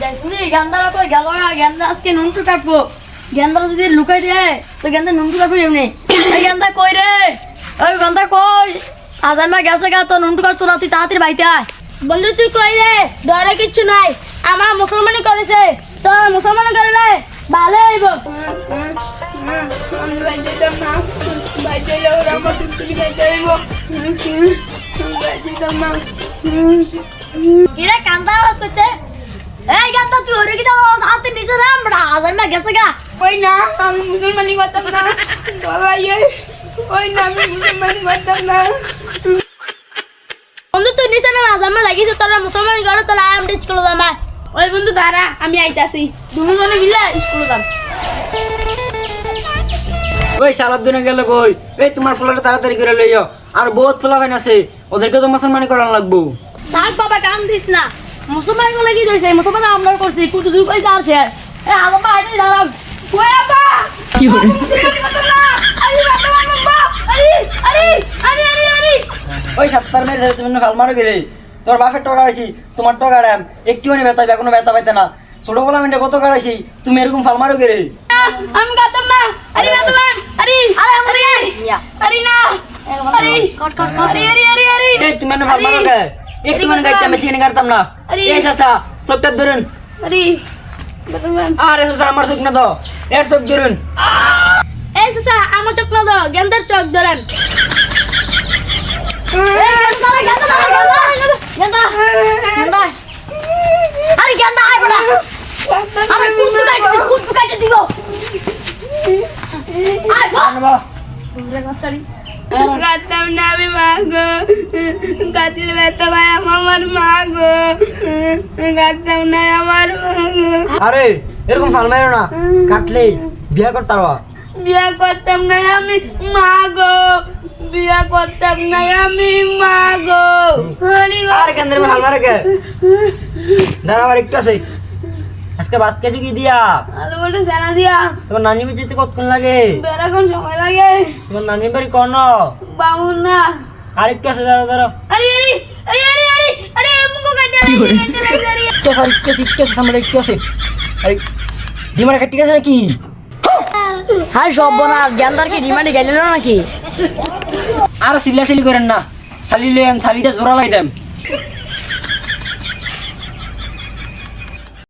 দেখনি গেন্দারা কই গেল গেন্দা আজকে নুনটু কাটবো গেন্দা যদি লুকাই দেয় তো গেন্দা নুনটু কাটবো এমনি এই গেন্দা কই রে ওই গেন্দা কই আজ আমি গেছে গা তো নুনটু কাটতো না তুই তাড়াতাড়ি বাইতে আয় বন্ধু তুই কই রে ডরে কিচ্ছু নাই আমার মুসলমানি করেছে তো মুসলমান করে রে ভালো হইব আমি বাইতেতাম না বাইতে ওরা আমার টুকটুকি বাইতে আইব বাইতেতাম না কিরে কান্দা আওয়াজ করতে এই গেন্দা তুই ওরে কি দাও হাতে নিচে নাম আজ আমি গেছে গা ওই না আমি মুসলমানি করতাম না বাবাইয়ে ওই না আমি মুসলমানি করতাম না বন্ধু তুই নিচে না জামা লাগিয়েছে তোরা মুসলমানি করে তোরা আমরা স্কুলে যামা ওই বন্ধু দাঁড়া আমি আইতাছি দুজনে মিলে স্কুলে যাম ওই সালাদ দিনে গেলে কই এই তোমার ফুলাটা তাড়াতাড়ি করে লইও আর বহুত ফুলা ভাই আছে ওদেরকে তো মুসলমানি করান লাগবো থাক বাবা কান দিস না মুসলমান গুলো কি কইছে মুসলমান আমরা করছি কুটু দুই কই যাচ্ছে এ আলম ভাই আইতে দাঁড়াম ওই আপা কি হরে আরে বাবা আরে আরে আরে আরে আরে ওই সাতটার মেরে তুমি ফাল মারো গেলে তোর বাপের টাকা আইছি তোমার টাকা দাম একটুখানি ব্যথা এখনো ব্যথা পাইতে না ছোটবেলা মিনিটে কত কাটাইছি তুমি এরকম ফাল মারো গেলে আমি গাতাম না আরে বাবা আরে আরে আমরে আরে না আরে কট কট আরে আরে আরে আরে এই তুমি ফাল মারো গে একটু মানে গাইতে আমি চিনি কাটতাম না এই চাচা চোখটা ধরুন আরে বাবা আরে চাচা আমার চোখ না তো এর চোখ ধরুন এই চাচা আমার চোখ না দাও গেন্দার চোখ ধরেন গেন্দা আরে গেন্দা আয় বড়া আরে কুটু কাটে দিব আয় বাবা গাতাম না আমি মাগো গাতিলে ব্যথা ভাই আমার মাগো গাতাম না আমার মাগো আরে এরকম ফাল মারো না কাটলে বিয়া করতারবা বিয়া করতাম না আমি মাগো বিয়া করতাম না আমি মাগো হরি গো আরে কেন্দ্রে ফাল মারে কে দাঁড়া আমার একটু আছে আজকে ভাত কেজি কি দিয়া আলো বলে জানা দিয়া তোমার নানি বাড়ি যেতে কতক্ষণ লাগে বেড়া কোন সময় লাগে তোমার নানি বাড়ি কোন বামুন না আর একটু আছে দাঁড়া দাঁড়া আরে আরে আরে আরে আরে আরে মুকো কাটে আরে একটু আছে একটু আছে সামনে একটু আছে আরে ডিমার কাটি গেছে নাকি হাই সব বনা গেন্দার কি ডিমান্ডে গেল নাকি আর সিলা সিলি করেন না সালি লইম সালিটা জোড়া লাই দেম